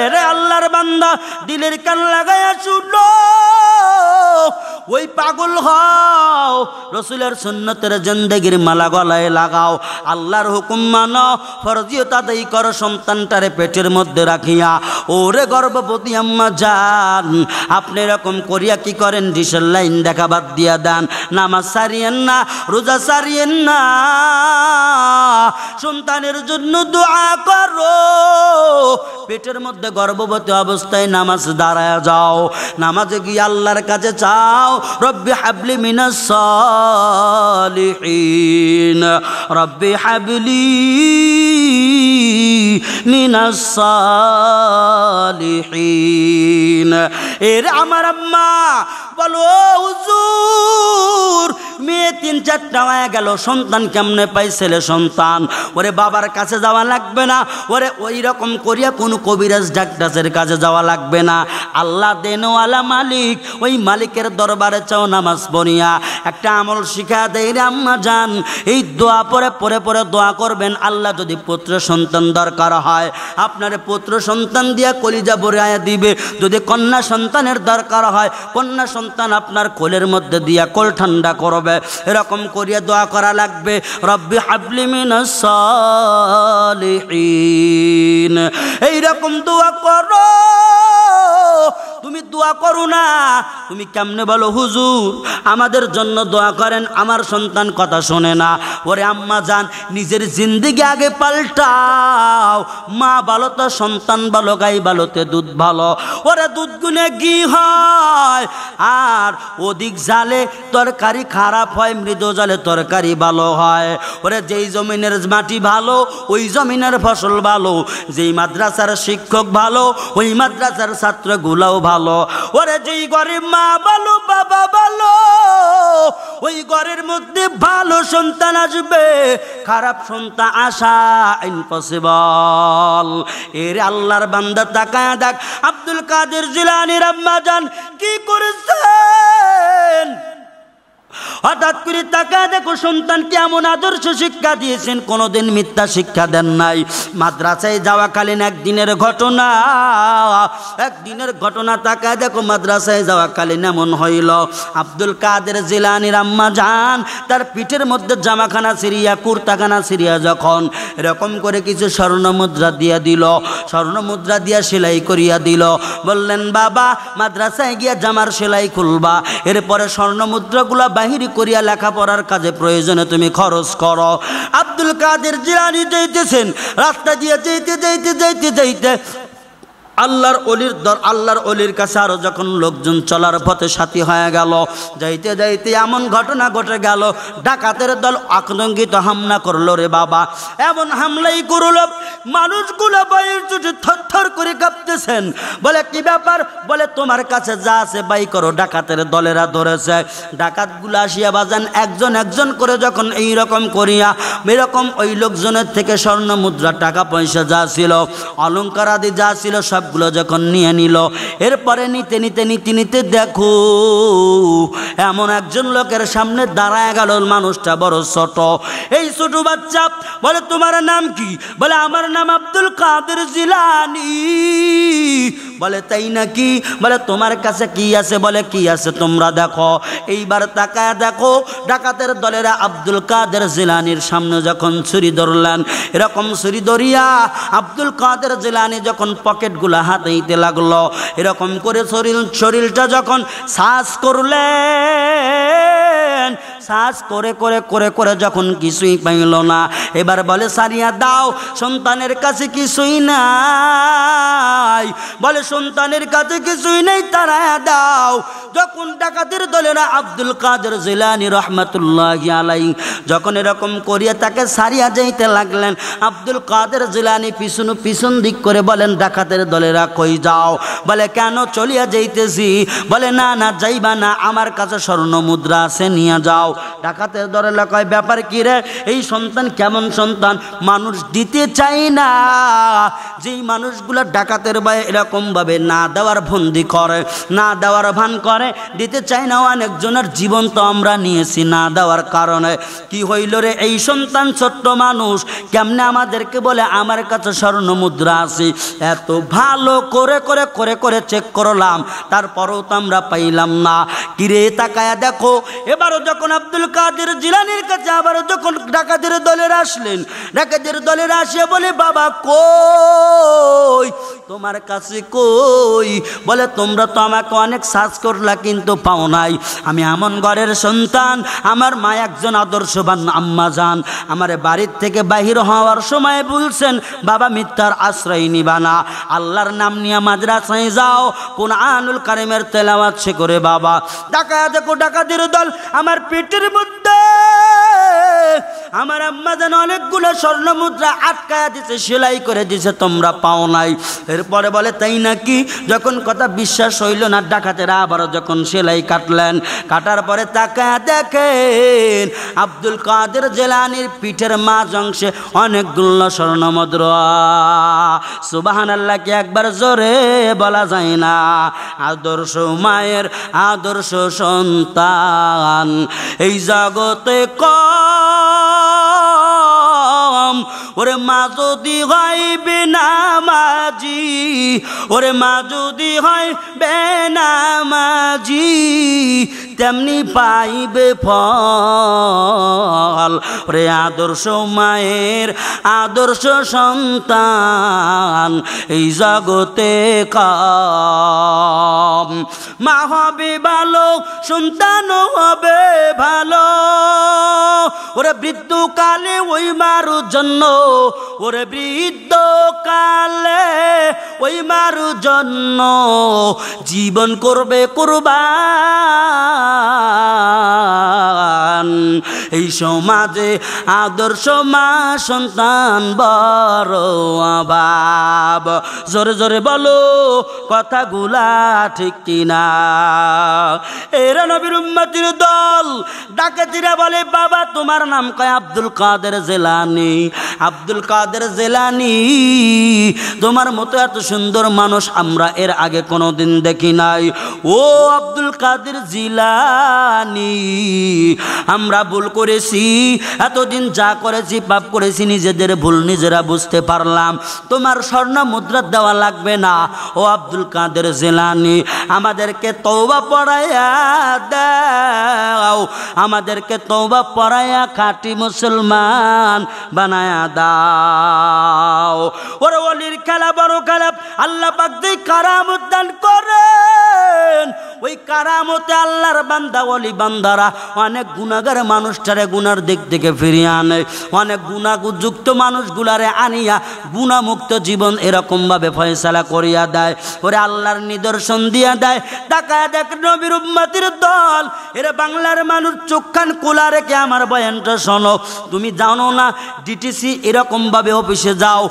Speaker 1: এরে আল্লাহর বান্দা, দিলের কান লাগাইয়া শুনো, ওই পাগল হও, রসুলের সুন্নতের জিন্দেগির মালা গলায় লাগাও, আল্লাহর হুকুম মানো, ফরজিয়ত আদায় করো, সন্তানটারে পেটের মধ্যে রাখিয়া। ওরে গর্ভবতী আম্মা জান, আপনি এরকম করিয়া কি করেন, ডিশের লাইন দেখা বাদ দিয়া দেন, নামাজ সারিয়েন না, রোজা সারিয়েন না, সন্তানের জন্য দোয়া করো। পেটের মধ্যে গর্ভবতী অবস্থায় নামাজ দাঁড়ায় যাও, নামাজে গিয়ে আল্লাহর কাছে চাও, রব্বি হাবলি মিনাস সালিহিন, রব্বি হাবলি মিনাস সালিহিন। এর আমার আম্মা বলো হুজুর মেয়ে 3-4টা হয়ে গেল, সন্তান কেমনে পাই? ছেলে সন্তান। ওরে বাবার কাছে যাওয়া লাগবে না, ওরে ওই রকম করিয়া কোনো কবিরাজ ডাক্তারের কাছে যাওয়া লাগবে না। আল্লাহ দেনওয়ালা মালিক, ওই মালিকের দরবারে চাও নামাজ পড়িয়া একটা আমল শিখা দেয় রে আম্মা জান। এই দোয়া পরে পরে পরে দোয়া করবেন, আল্লাহ যদি পুত্র সন্তান দরকার হয় আপনার পুত্র সন্তান দিয়া কলিজা ভরাইয়া দিবে। যদি কন্যা সন্তানের দরকার হয় কন্যা সন্তান আপনার কোলের মধ্যে দিয়া কোল ঠান্ডা করবে। এরকম করিয়া দোয়া করা লাগবে, রব্বি হাবলি মিনাস সালিহিন। এইরকম দোয়া করো। তুমি দোয়া করো না, তুমি কেমনে বলো হুজুর আমাদের জন্য দোয়া করেন, আমার সন্তান কথা শোনে না। ওরে আম্মা জান নিজের জিন্দিগি আগে পাল্টাও। মা ভালো তো সন্তান ভালো, গাই ভালোতে দুধ ভালো। ওরে দুধ গুনে ঘি হয়, আর অধিক জালে তরকারি খারাপ হয়, মৃদু জালে তরকারি ভালো হয়। ওরে যেই জমিনের মাটি ভালো ওই জমিনের ফসল ভালো, যেই মাদ্রাসার শিক্ষক ভালো ওই মাদ্রাসার ছাত্রগুলাও ভালো। ওরে যেই গরিব মা ভালো বাবা ভালো ওই ঘরের মধ্যে ভালো সন্তান আসবে, খারাপ সন্তান আসা ইম্পসিবল। এর আল্লাহর বান্দা তাকায় দেখ আব্দুল কাদের জিলানী আম্মা জান কি করেছেন। হঠাৎ করে তাকায় দেখো সন্তানকে এমন আদর্শ শিক্ষা দিয়েছেন, কোনোদিন মিথ্যা শিক্ষা দেন নাই। মাদ্রাসায় যাওয়াকালীন একদিনের ঘটনা তাকায় দেখো মাদ্রাসায় যাওয়াকালীন এমন হইল আব্দুল কাদের জিলানীর আম্মা জান তার পিঠের মধ্যে জামাখানা সিরিয়া কুর্তাখানা সিরিয়া যখন এরকম করে কিছু স্বর্ণ মুদ্রা দিয়া দিল, স্বর্ণ মুদ্রা দিয়া সেলাই করিয়া দিল। বললেন বাবা মাদ্রাসায় গিয়া জামার সেলাই খুলবা, এরপরে স্বর্ণ মুদ্রাগুলা বাহির করিয়া লেখাপড়ার কাজে প্রয়োজনে তুমি খরচ করো। আব্দুল কাদের জিলানী যাইতেছেন, রাস্তা দিয়ে যাইতে আল্লাহর অলির কাছে আরো যখন লোকজন চলার পথে সাথী হয়ে গেল, যাইতে যাইতে এমন ঘটনা ঘটে গেল ডাকাতের দল আতঙ্কিত হামলা করলো রে বাবা। এমন হামলাই করলো মানুষগুলো বাইর চুটে থরথর করে কাঁপতেছেন। বলে কি ব্যাপার? বলে তোমার কাছে যা আছে বাই করো। ডাকাতের দলেরা ধরেছে। ডাকাতগুলো আসিয়া বাজান একজন একজন করে যখন এইরকম করিয়া এরকম ওই লোকজনের থেকে স্বর্ণ মুদ্রা টাকা পয়সা যা ছিল অলঙ্কার আদি যা ছিল সবগুলো যখন নিয়ে নিল, এরপরে নিতে দেখো এমন একজন লোকের সামনে দাঁড়ায় গেল। মানুষটা বড় ছোট। এই ছোট বাচ্চা বলে তোমার নাম কি? বলে আমার নাম আব্দুল কাদের জিলানী। বলে তাই নাকি? বলে তোমার কাছে কি আছে? বলে কি আছে তোমরা দেখো। এইবার তাকায় দেখো ডাকাতের দলেরা আব্দুল কাদের জিলানীর সামনে যখন ছুরি ধরলেন, এরকম ছুরি ধরিয়া আব্দুল কাদের জিলানী যখন পকেটগুলা হাতাইতে লাগলো, এরকম করে শরীরটা যখন শ্বাস করলেন, শ্বাস করে করে করে করে যখন কিছুই পাইল না, এবার বলে সারিয়া দাও, সন্তানের কাছে কিছুই নাই। বলে সন্তানের কাছে কিছুই নেই, তারায়া দাও। যখন ডাকাতের দলেরা আব্দুল কাদের জিলানী রহমাতুল্লাহি আলাইহি যখন এরকম করিয়া তাকে সারিয়া যাইতে লাগলেন, আব্দুল কাদের জিলানী পিছন দিক করে বলেন ডাকাতের দলেরা কই যাও? বলে কেন চলিয়া যাইতেছি। বলে না না যাইবা না, আমার কাছে স্বর্ণ মুদ্রা আছে নিয়ে যাও। ডাকাতের দলেরা কয় ব্যাপার কি রে? এই সন্তান কেমন সন্তান? মানুষ দিতে চাই না। যেই মানুষগুলো ডাকাতের ভয়ে এরকম ভাবে না দেওয়ার ফন্দি করে, না দেওয়ার ভান করে, দিতে চাই না। অনেকজনের জীবন তো আমরা নিয়েছি না দেওয়ার কারণে। কি হইল রে? এই সন্তান ছোট্ট মানুষ কেমনে আমাদেরকে বলে আমার কাছে স্বর্ণ মুদ্রা আছে। এত ভালো করে করে করে করে চেক করলাম, তারপরেও তো আমরা পাইলাম না। কিরে তাকায়া দেখো। এবারও যখন আব্দুল কাদের জিলানীর কাছে আবারও যখন ডাকাতের দলের আসলেন, ডাকাতের দলের আসিয়া বলে বাবা কই? তোমার কাছে কই? বলে তোমরা তো আমাকে অনেক সার্চ করলা কিন্তু পাও নাই। আমি এমন ঘরের সন্তান, আমার মা একজন আদর্শবান আম্মা জান আমার বাড়ির থেকে বাহির হওয়ার সময় বলছেন বাবা মিথ্যার আশ্রয় নিবা না, আল্লাহর নাম নিয়ে মাদ্রাসায় যাও, কুরআনুল কারীমের তেলাওয়াত সে করে বাবা। ডাকায়া দেখো ডাকাতের দল আমার পেটের মধ্যে আমার আম্মা যেন অনেকগুলো স্বর্ণ মুদ্রা আটকায়া দিছে, সেলাই করে দিছে, তোমরা পাও নাই। এরপরে বলে তাই নাকি? যখন কথা বিশ্বাস হইল না, ডাকাতেরা আবারও যখন সেলাই কাটলেন, কাটার পরে তাকায়া দেখেন আব্দুল কাদের জিলানীর পিঠের মাঝ অংশে অনেকগুলো স্বর্ণ মুদ্রা। সুবহানাল্লাহ কি একবার জোরে বলা যায় না? আদর্শ মায়ের আদর্শ সন্তান এই জগতে কম। ওরে মা যদি হয় বেনামাজি, ওরে মা যদি হয় বেনামাজি, তেমনি পাইবে ফল। ওরে আদর্শ মায়ের আদর্শ সন্তান এই জগতে কম। মা হবে ভালো, সন্তানও হবে ভালো। ওরে বৃদ্ধকালে ওই মারুর জন্য, ওরে বৃদ্ধকালে ওই মারুর জন্য জীবন করবে কুরবান। এই সমাজে আদর্শ মা সন্তান বড় অভাব। জোরে জোরে বলো কথাগুলা ঠিক কিনা? এরা নবীর উম্মতির দল। ডাকাতেরা বলে বাবা তোমার নাম কয় আব্দুল কাদের জিলানী। আব্দুল কাদের জিলানী, তোমার মতো এত সুন্দর মানুষ আমরা এর আগে কোনোদিন দেখি নাই। ও আব্দুল কাদের জিলানী, আমরা ভুল করেছি, এতদিন যা করেছি পাপ করেছি, নিজেদের ভুল নিজেরা বুঝতে পারলাম। তোমার স্বর্ণ মুদ্রা দেওয়া লাগবে না। ও আব্দুল কাদের জিলানী, আমাদেরকে তওবা পড়াইয়া দাও, আমাদেরকে তওবা পড়াইয়া খাঁটি মুসলমান বানায়া দাও। ওরে ওলির খেলা বড় খেলা, আল্লাহ পাক যেই কারামত দান করেন, ওই কারামতে আল্লাহর বান্দা ওলি বান্দারা অনেক গুনাহগার মানুষটারে গুনার দিক থেকে ফিরিয়ে আনে, অনেক গুনাহযুক্ত মানুষগুলারে আনিয়া গুনামুক্ত জীবন এরকম ভাবে ফয়সালা করিয়া দেয়। ওরে আল্লাহর নিদর্শন দিয়া দেয়। তাকায় দেখ নবীর উম্মতির দল, এরা বাংলার মানুষ চোখখান খোলা রেখে আমার বয়ানটা শোনো। তুমি জানো না ডিটিসি এরকম ভাবে অফিসে যাও,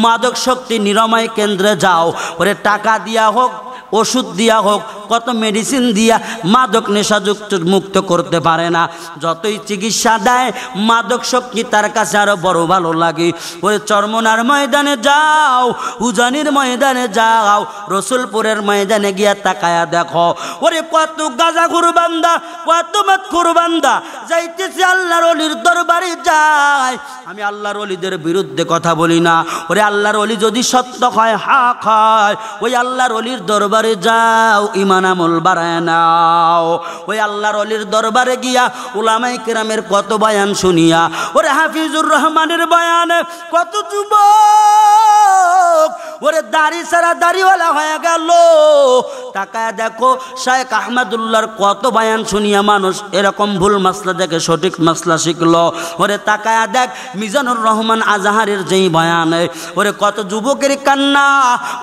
Speaker 1: মাদক শক্তি নিরাময় কেন্দ্রে যাও, ওরে টাকা দিয়া হোক, ওষুধ দিয়া হোক, কত মেডিসিন দিয়া মাদক নেশাযুক্ত মুক্ত করতে পারে না। যতই চিকিৎসা দেয় মাদক শক্তি তার কাছে আরো বড় ভালো লাগে। ওই চরমনার ময়দানে যাও, উজানির ময়দানে যাও, রসুলপুরের ময়দানে গিয়া তাকায়া দেখো, ওরে কত গাঁজাখোর বান্দা, কত মদখোর বান্দা যাইতেছে আল্লাহর ওলির দরবারে যায়। আমি আল্লাহর ওলিদের বিরুদ্ধে কথা বলি না। ওরে আল্লাহর ওলি যদি সত্য হয়, হক হয়, ওই আল্লাহর ওলির দরবারে যাও, ইমান আমল বাড়ায় নাও। ওই আল্লাহর ওলির দরবারে গিয়া উলামায়ে কেরামের কত বয়ান শুনিয়া, ওরে হাফিজুর রহমানের বয়ানে কত যুবক ওরে দাড়ি সারা দাড়িওয়ালা হয়ে গেল। তাকায় দেখো শায়েখ আহমদুল্লাহর কত বয়ান শুনিয়া মানুষ এরকম ভুল মাসলা দেখে সঠিক মাসলা শিখলো। ওরে তাকায়া দেখ মিজানুর রহমান আজহারের যেই বয়ানে, ওরে কত যুবকের কান্না,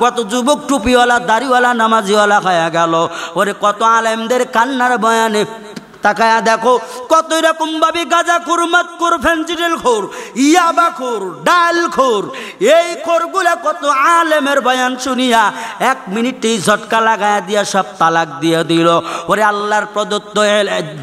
Speaker 1: কত যুবক টুপিওয়ালা দাড়িওয়ালা নামাজিওয়ালা হয়ে গেল। ওরে কত আলেমদের কান্নার বয়ানে তাকায়া দেখো কত এরকম ভাবে গাঁজাখোর, মদখোর, ফেন্সিডিলখোর, ইয়াবাখোর, ডালখোর, এই খোরগুলা কত আলেমের বয়ান শুনিয়া 1 মিনিটেই ঝটকা লাগায়া দিয়া সব তালাক দিয়ে দিল। ওরে আল্লাহর প্রদত্ত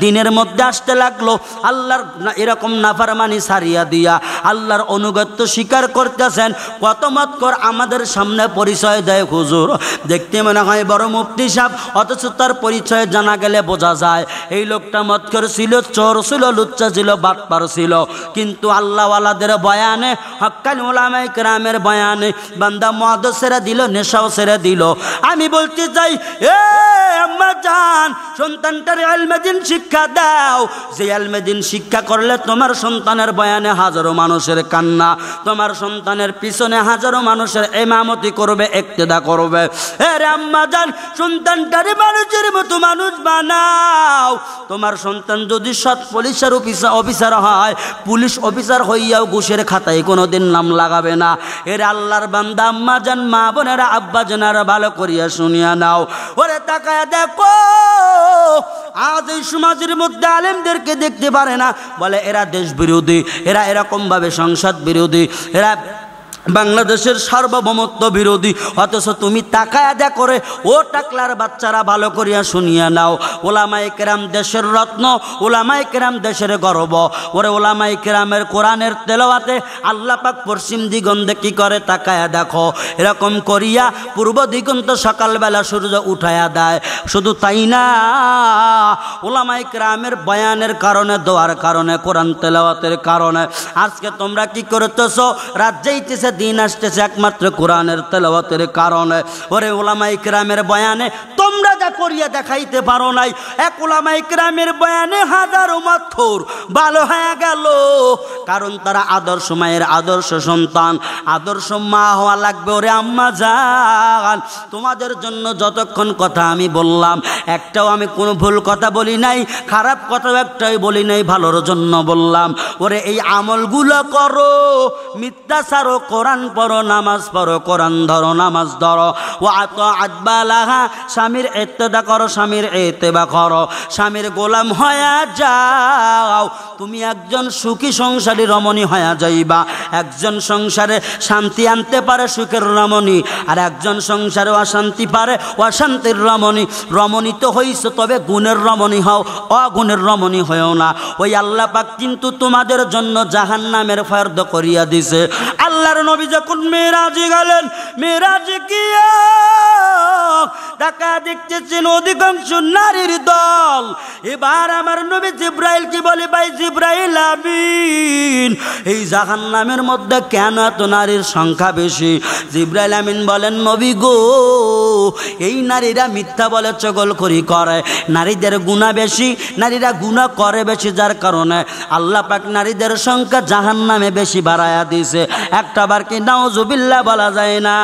Speaker 1: দিনের মধ্যে আসতে লাগলো, আল্লাহর এরকম নাফরমানি ছাড়িয়া দিয়া আল্লাহর অনুগত্য স্বীকার করতেছেন। কত মদখোর আমাদের সামনে পরিচয় দেয় হুজুর, দেখতে মনে হয় বড় মুফতি সাহেব, অথচ তার পরিচয় জানা গেলে বোঝা যায় এই লোক মদখোর ছিল, চোর ছিল, লুচ্চা ছিল, বাটপার ছিল। কিন্তু আল্লাহওয়ালাদের বয়ানে, হক্কানি উলামায়ে কেরামের বয়ানে বান্দা মদ ছেড়ে দিল, নেশাও ছেড়ে দিল। আমি বলতে চাই, এ আম্মা জান, সন্তানটার ইলমে দ্বীন শিক্ষা দাও। যে ইলমে দ্বীন শিক্ষা করলে তোমার সন্তানের বয়ানে হাজারো মানুষের কান্না, তোমার সন্তানের পিছনে হাজারো মানুষের ইমামতি করবে, ইক্তেদা করবে। এরে আম্মা জান, সন্তানটার মানুষের মতো মানুষ বানাও। তোমার সন্তান যদি সৎ পুলিশের অফিসার হয়, পুলিশ অফিসার হইয়াও ঘুষের খাতায় কোনোদিন নাম লাগাবে না। এর আল্লাহর বান্দা আম্মা জান, মা বোনেরা, আব্বা জানারা ভালো করিয়া শুনিয়া নাও। ওরে তাকায় দেখো আজ এই সমাজের মধ্যে আলেমদেরকে দেখতে পারে না, বলে এরা দেশ বিরোধী, এরা এরকমভাবে সংসদ বিরোধী, এরা বাংলাদেশের সার্বভৌমত্ব বিরোধী। অথচ তুমি তাকায়া দে করে ও টাকলার বাচ্চারা ভালো করিয়া শুনিয়া নাও, ওলামায়ে কেরাম দেশের রত্ন, ওলামায়ে কেরাম দেশের গর্ব। ওরে ওলামায়ে কেরামের কোরআনের তেলাওয়াতে আল্লাহ পাক পশ্চিম দিগন্তে কি করে তাকায়া দেখো, এরকম করিয়া পূর্ব দিগন্ত সকালবেলা সূর্য উঠায়া দেয়। শুধু তাই না, ওলামায়ে কেরামের বয়ানের কারণে, দোয়ার কারণে, কোরআন তেলাওয়াতের কারণে আজকে তোমরা কি করতেছো? রাত যাইতেছে, দিন আসতেছে, একমাত্র কোরআনের তেলাওয়াতের কারণে। ওরে ওলামায়ে কেরামের বয়ানে তোমরা যা করিয়া দেখাইতে পারো নাই, এক ওলামায়ে কেরামের বয়ানে হাজারো মাথর ভালো হয়ে গেল। কারণ তারা আদর্শ মায়ের আদর্শ সন্তান, আদর্শ মা হওয়া লাগবে। ওরে আম্মা জান, তোমাদের জন্য যতক্ষণ কথা আমি বললাম, একটাও আমি কোনো ভুল কথা বলি নাই, খারাপ কথা একটাই বলি নাই, ভালোর জন্য বললাম। ওরে এই আমলগুলো করো, মিথ্যা ছাড়ো, কোরআন পড়ো, নামাজ পড়ো, কোরআন ধরো, নামাজ ধরো। ও আতাআত বালাহা, স্বামীর ইত্তেবা করো, স্বামীর ইত্তেবা করো, স্বামীর গোলাম হয়ে যাও। তুমি একজন সুখী সংসারী রমণী হয়ে যাইবা। একজন সংসারে শান্তি আনতে পারে সুখের রমণী, আর একজন সংসারে অশান্তি পারে অশান্তির রমণী। রমণী তো হইছো, তবে গুণের রমণী হও, অগুণের রমণী হয়েও না। ওই আল্লাহ পাক কিন্তু তোমাদের জন্য জাহান্নামের ফরদ করিয়া দিছে। আল্লাহর নবী যখন মেরাজে গেলেন, মেরাজে গিয়া দেখা দেখতেছেন অধিকাংশ নারীর দল। এবার আমার নবী জিব্রাইল কি বলে, ভাই জিব্রাইল আমিন, এই জাহান্নামের মধ্যে কেন এত নারীর সংখ্যা বেশি? জিব্রাইল আমিন বলেন, নবী গো, এই নারীরা মিথ্যা বলে চগলখড়ি করে, নারীদের গুনাহ বেশি, নারীরা গুনাহ করে বেশি, যার কারণে আল্লাহ পাক নারীদের সংখ্যা জাহান্নামে বেশি বাড়ায়া দিয়েছে। একটা বার কি নাউজুবিল্লাহ বলা যায় না?